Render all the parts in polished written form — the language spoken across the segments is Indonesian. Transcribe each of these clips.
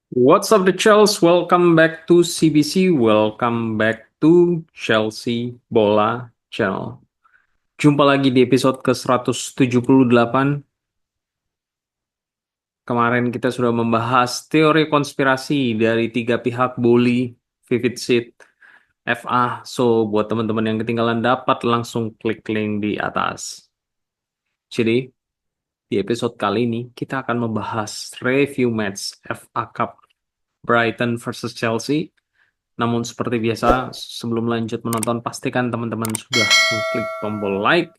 What's up the Chelsea? Welcome back to CBC. Welcome back to Chelsea Bola Channel. Jumpa lagi di episode ke-178. Kemarin kita sudah membahas teori konspirasi dari tiga pihak bully, Vivid Seat, FA. So, buat teman-teman yang ketinggalan dapat langsung klik link di atas. Jadi, di episode kali ini kita akan membahas review match FA Cup Brighton versus Chelsea. Namun seperti biasa, sebelum lanjut menonton, pastikan teman-teman sudah mengklik tombol like.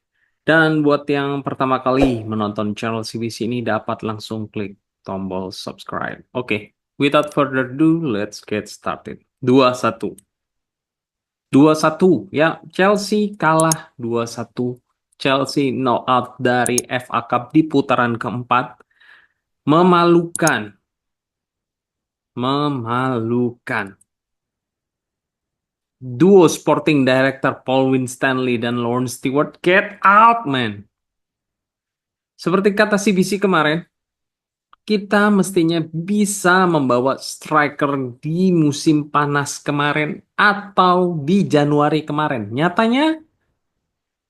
Dan buat yang pertama kali menonton channel CBC ini, dapat langsung klik tombol subscribe. Oke, without further ado, let's get started. 2-1. 2-1, ya. Chelsea kalah 2-1. Chelsea knock out dari FA Cup di putaran keempat. Memalukan. Memalukan. Duo Sporting Director Paul Winstanley dan Lawrence Stewart, get out, man. Seperti kata CBC kemarin, kita mestinya bisa membawa striker di musim panas kemarin atau di Januari kemarin. Nyatanya,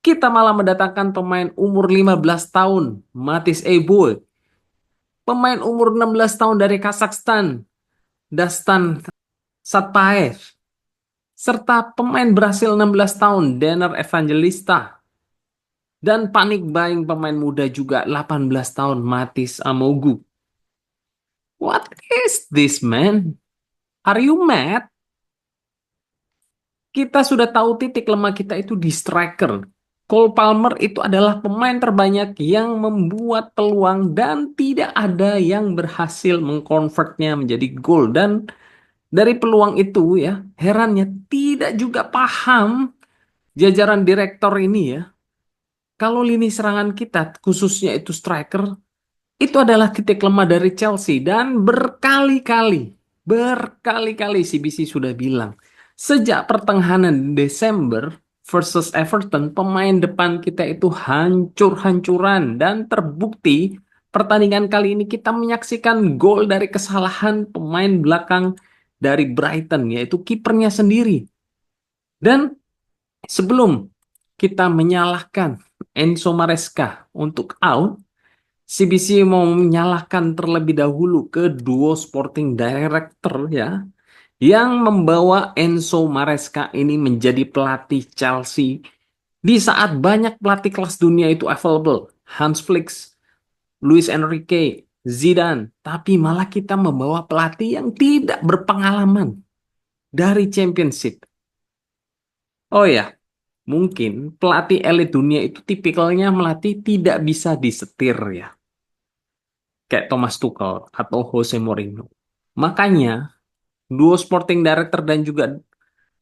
kita malah mendatangkan pemain umur 15 tahun, Matis Eboe. Pemain umur 16 tahun dari Kazakhstan, Dastan Satpaev. Serta pemain Brasil 16 tahun, Denner Evangelista. Dan panik buying pemain muda juga 18 tahun Matis Amogu. What is this, man? Are you mad? Kita sudah tahu titik lemah kita itu di striker. Cole Palmer itu adalah pemain terbanyak yang membuat peluang dan tidak ada yang berhasil mengkonvertnya menjadi gol. Dan dari peluang itu ya, herannya tidak juga paham jajaran direktor ini ya. Kalau lini serangan kita, khususnya itu striker, itu adalah titik lemah dari Chelsea dan berkali-kali CBC sudah bilang sejak pertengahan Desember versus Everton pemain depan kita itu hancur-hancuran dan terbukti pertandingan kali ini kita menyaksikan gol dari kesalahan pemain belakang dari Brighton yaitu kipernya sendiri. Dan sebelum kita menyalahkan Enzo Maresca untuk out, CBC mau menyalahkan terlebih dahulu ke duo Sporting Director ya yang membawa Enzo Maresca ini menjadi pelatih Chelsea di saat banyak pelatih kelas dunia itu available. Hans Flick, Luis Enrique, Zidane, tapi malah kita membawa pelatih yang tidak berpengalaman dari Championship. Oh ya, mungkin pelatih elit dunia itu tipikalnya melatih tidak bisa disetir ya. Kayak Thomas Tuchel atau Jose Mourinho. Makanya, duo sporting director dan juga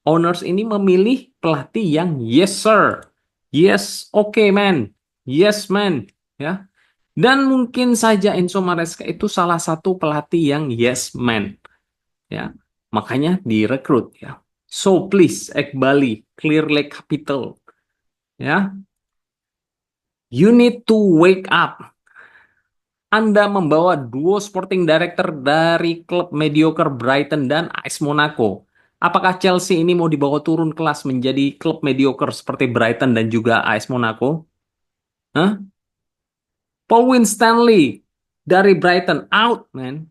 owners ini memilih pelatih yang yes sir, yes okay man, yes man, ya. Dan mungkin saja Enzo Maresca itu salah satu pelatih yang yes man, ya. Makanya direkrut ya. So please, Ekbali, Clear Lake Capital, ya. You need to wake up. Anda membawa duo sporting director dari klub mediocre Brighton dan AS Monaco. Apakah Chelsea ini mau dibawa turun kelas menjadi klub mediocre seperti Brighton dan juga AS Monaco? Hah? Paul Winstanley dari Brighton out, man.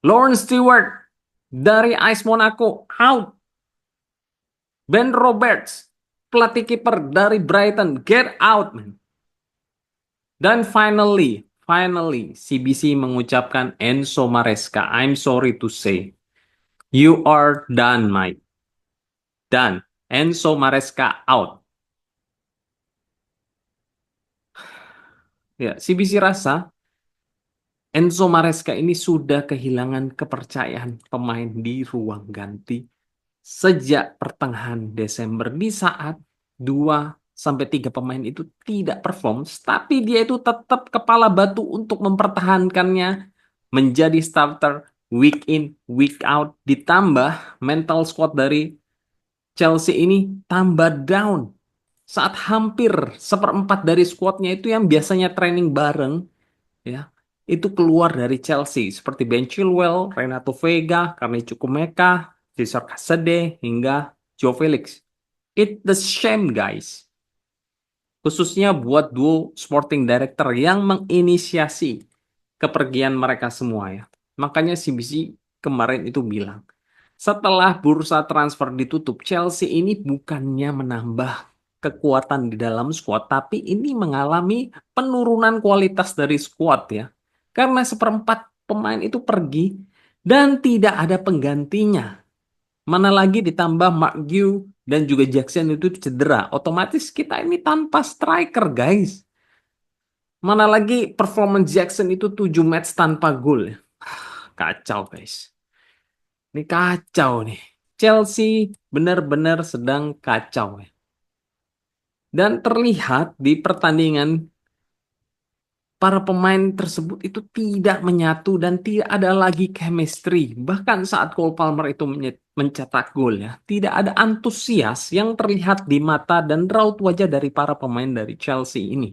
Lawrence Stewart dari AS Monaco out. Ben Roberts, pelatih kiper dari Brighton, get out, man. Dan finally, CBC mengucapkan Enzo Maresca, I'm sorry to say, you are done, Mike. Done. Enzo Maresca out. Ya, CBC rasa Enzo Maresca ini sudah kehilangan kepercayaan pemain di ruang ganti sejak pertengahan Desember di saat 2 sampai 3 pemain itu tidak perform, tapi dia itu tetap kepala batu untuk mempertahankannya menjadi starter week in, week out, ditambah mental squad dari Chelsea ini tambah down saat hampir seperempat dari squadnya itu yang biasanya training bareng ya itu keluar dari Chelsea seperti Ben Chilwell, Renato Vega, Carney Chukwuemeka, Cesar Casade hingga Joe Felix. It's the shame guys. Khususnya buat duo sporting director yang menginisiasi kepergian mereka semua ya. Makanya CBC kemarin itu bilang, setelah bursa transfer ditutup, Chelsea ini bukannya menambah kekuatan di dalam skuad, tapi ini mengalami penurunan kualitas dari skuad ya. Karena seperempat pemain itu pergi dan tidak ada penggantinya. Mana lagi ditambah Mark Gu dan juga Jackson itu cedera. Otomatis kita ini tanpa striker guys. Mana lagi performance Jackson itu 7 match tanpa gol ya. Kacau guys. Ini kacau nih. Chelsea benar-benar sedang kacau ya. Dan terlihat di pertandingan para pemain tersebut itu tidak menyatu dan tidak ada lagi chemistry. Bahkan saat Cole Palmer itu mencetak gol ya, tidak ada antusias yang terlihat di mata dan raut wajah dari para pemain dari Chelsea ini.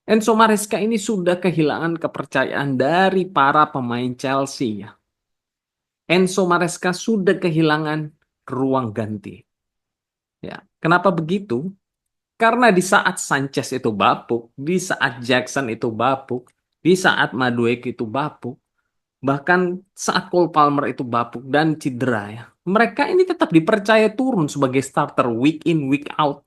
Enzo Maresca ini sudah kehilangan kepercayaan dari para pemain Chelsea ya. Enzo Maresca sudah kehilangan ruang ganti. Ya, kenapa begitu? Karena di saat Sanchez itu bapuk, di saat Jackson itu bapuk, di saat Madueke itu bapuk, bahkan saat Cole Palmer itu bapuk dan cedera ya, mereka ini tetap dipercaya turun sebagai starter week in, week out.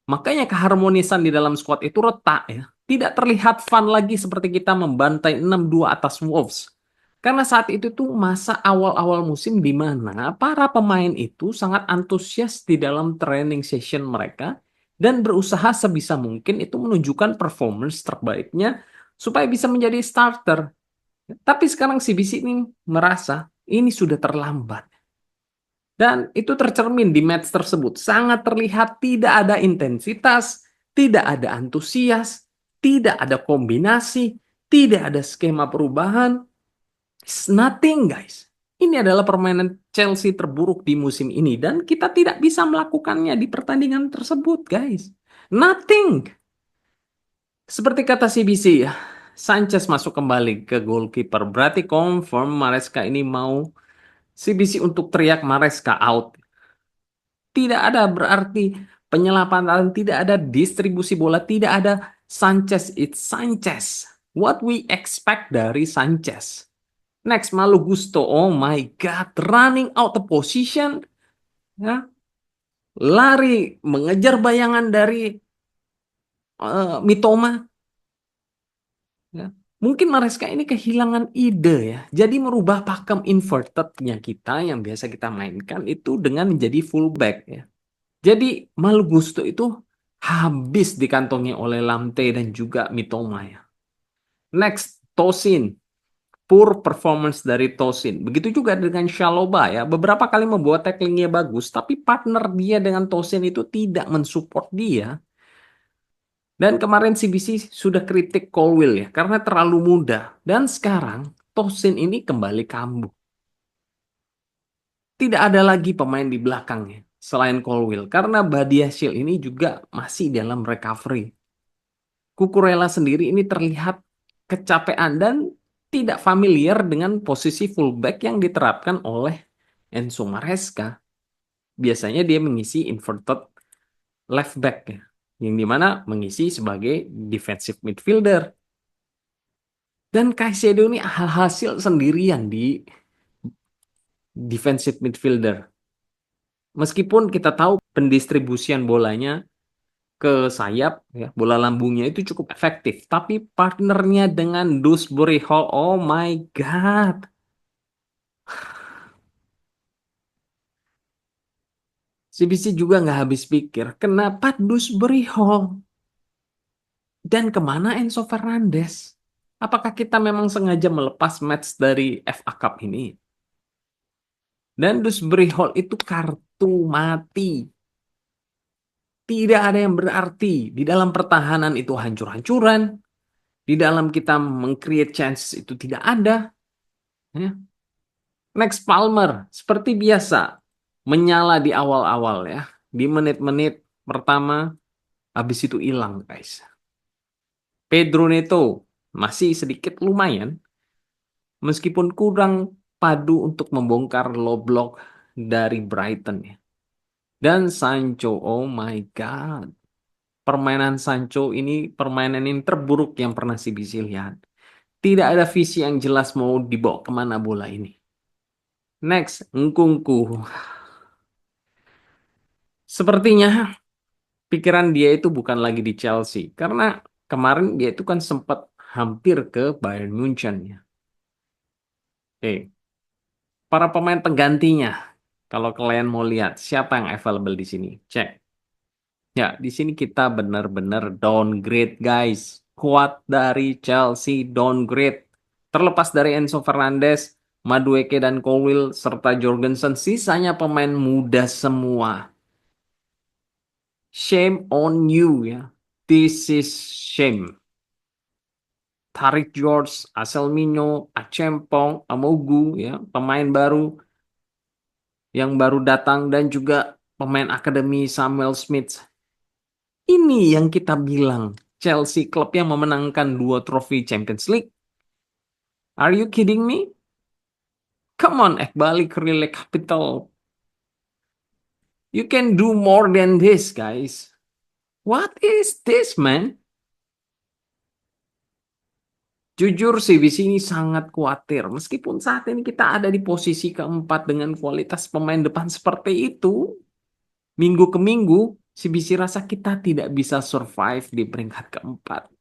Makanya keharmonisan di dalam squad itu retak ya. Tidak terlihat fun lagi seperti kita membantai 6-2 atas Wolves. Karena saat itu tuh masa awal-awal musim di mana para pemain itu sangat antusias di dalam training session mereka dan berusaha sebisa mungkin itu menunjukkan performance terbaiknya supaya bisa menjadi starter. Tapi sekarang CBC ini merasa ini sudah terlambat. Dan itu tercermin di match tersebut. Sangat terlihat tidak ada intensitas, tidak ada antusias, tidak ada kombinasi, tidak ada skema perubahan. It's nothing guys. Ini adalah permainan Chelsea terburuk di musim ini. Dan kita tidak bisa melakukannya di pertandingan tersebut guys. Nothing. Seperti kata CBC ya. Sanchez masuk kembali ke goalkeeper. Berarti confirm Maresca ini mau CBC untuk teriak Maresca out. Tidak ada berarti penyelapatan, tidak ada distribusi bola, tidak ada Sanchez, it's Sanchez. What we expect dari Sanchez. Next, Malo Gusto. Oh my God, running out the position. Ya. Lari, mengejar bayangan dari Mitoma. Ya. Mungkin Maresca ini kehilangan ide ya. Jadi merubah pakem inverted-nya kita yang biasa kita mainkan itu dengan menjadi fullback ya. Jadi Malo Gusto itu habis dikantongi oleh Lamte dan juga Mitoma ya. Next, Tosin. Poor performance dari Tosin. Begitu juga dengan Shaloba ya. Beberapa kali membuat tacklingnya bagus, tapi partner dia dengan Tosin itu tidak mensupport dia. Dan kemarin CBC sudah kritik Colwill ya, karena terlalu muda. Dan sekarang Tosin ini kembali kambuh. Tidak ada lagi pemain di belakangnya selain Colwill karena Badiashile ini juga masih dalam recovery. Cucurella sendiri ini terlihat kecapean dan tidak familiar dengan posisi fullback yang diterapkan oleh Enzo Maresca. Biasanya dia mengisi inverted left back ya, yang dimana mengisi sebagai defensive midfielder. Dan Caicedo ini hasil sendirian di defensive midfielder. Meskipun kita tahu pendistribusian bolanya ke sayap, ya, bola lambungnya itu cukup efektif. Tapi partnernya dengan Dewsbury Hall, oh my God. CBC juga nggak habis pikir, kenapa Dewsbury Hall? Dan kemana Enzo Fernandez? Apakah kita memang sengaja melepas match dari FA Cup ini? Dan Dewsbury Hall itu kartu mati. Tidak ada yang berarti. Di dalam pertahanan itu hancur-hancuran. Di dalam kita meng-create chance itu tidak ada. Ya. Next Palmer, seperti biasa, menyala di awal-awal ya. Di menit-menit pertama, habis itu hilang guys. Pedro Neto, masih sedikit lumayan, meskipun kurang padu untuk membongkar low block dari Brighton ya. Dan Sancho, oh my God. Permainan Sancho ini permainan yang terburuk yang pernah CBC lihat. Tidak ada visi yang jelas mau dibawa kemana bola ini. Next, Nkunku. Sepertinya pikiran dia itu bukan lagi di Chelsea. Karena kemarin dia itu kan sempat hampir ke Bayern Munchen ya. Para pemain penggantinya. Kalau kalian mau lihat siapa yang available di sini, cek. Ya, di sini kita benar-benar downgrade, guys. Kuat dari Chelsea downgrade. Terlepas dari Enzo Fernandez, Madueke dan Colwill serta Jorgensen, sisanya pemain muda semua. Shame on you ya. This is shame. Tarik George, Aselmino, Achempong, Amogu ya, pemain baru yang baru datang dan juga pemain akademi Samuel Smith. Ini yang kita bilang Chelsea klub yang memenangkan 2 trofi Champions League. Are you kidding me? Come on, balik ke Relay Capital. You can do more than this, guys. What is this, man? Jujur sih, di sini sangat khawatir. Meskipun saat ini kita ada di posisi keempat dengan kualitas pemain depan seperti itu, minggu ke minggu, CBC rasa kita tidak bisa survive di peringkat keempat.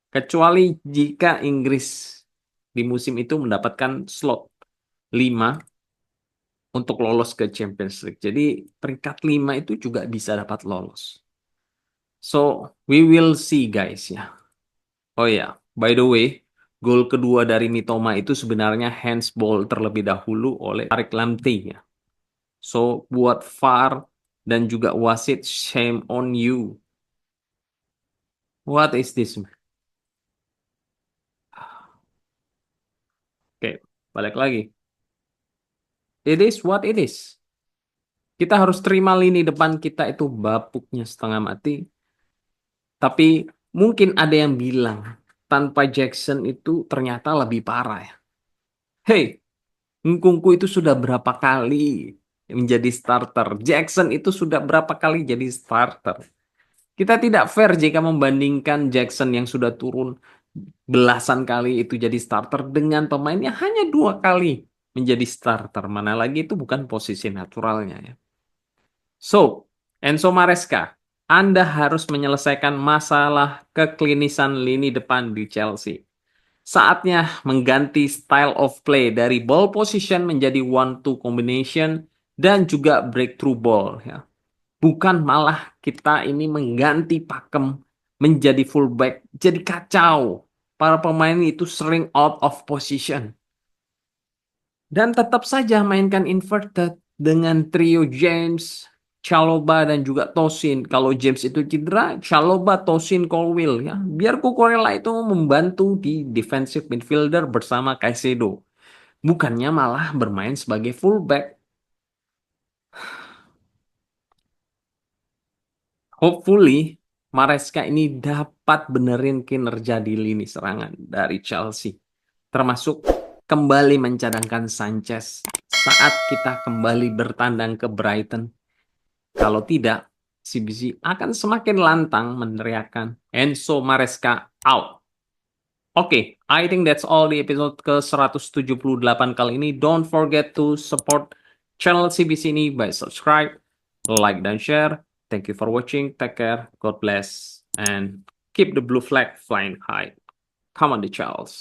Kecuali jika Inggris di musim itu mendapatkan slot 5 untuk lolos ke Champions League. Jadi peringkat 5 itu juga bisa dapat lolos. So, we will see guys ya. Oh ya, by the way, gol kedua dari Mitoma itu sebenarnya handsball terlebih dahulu oleh Tariq Lamptey ya. So, buat VAR dan juga wasit, shame on you. What is this? Oke, balik lagi. It is what it is. Kita harus terima lini depan kita itu bapuknya setengah mati. Tapi mungkin ada yang bilang tanpa Jackson itu ternyata lebih parah ya. Hey, Nkunku itu sudah berapa kali menjadi starter. Jackson itu sudah berapa kali jadi starter. Kita tidak fair jika membandingkan Jackson yang sudah turun belasan kali itu jadi starter dengan pemainnya hanya 2 kali menjadi starter. Mana lagi itu bukan posisi naturalnya ya. So, Enzo Maresca, Anda harus menyelesaikan masalah keklinisan lini depan di Chelsea. Saatnya mengganti style of play dari ball position menjadi 1-2 combination dan juga breakthrough ball ya. Bukan malah kita ini mengganti pakem menjadi fullback. Jadi kacau. Para pemain itu sering out of position. Dan tetap saja mainkan inverted dengan trio James, Chalobah dan juga Tosin. Kalau James itu cedera, Chalobah, Tosin, Colwill ya. Biar Cucurella itu membantu di defensive midfielder bersama Caicedo. Bukannya malah bermain sebagai fullback. Hopefully Maresca ini dapat benerin kinerja di lini serangan dari Chelsea. Termasuk kembali mencadangkan Sanchez saat kita kembali bertandang ke Brighton. Kalau tidak, CBC akan semakin lantang meneriakkan Enzo Maresca out. Oke, I think that's all di episode ke-178 kali ini. Don't forget to support channel CBC ini by subscribe, like, dan share. Thank you for watching. Take care. God bless. And keep the blue flag flying high. Come on, the Charles.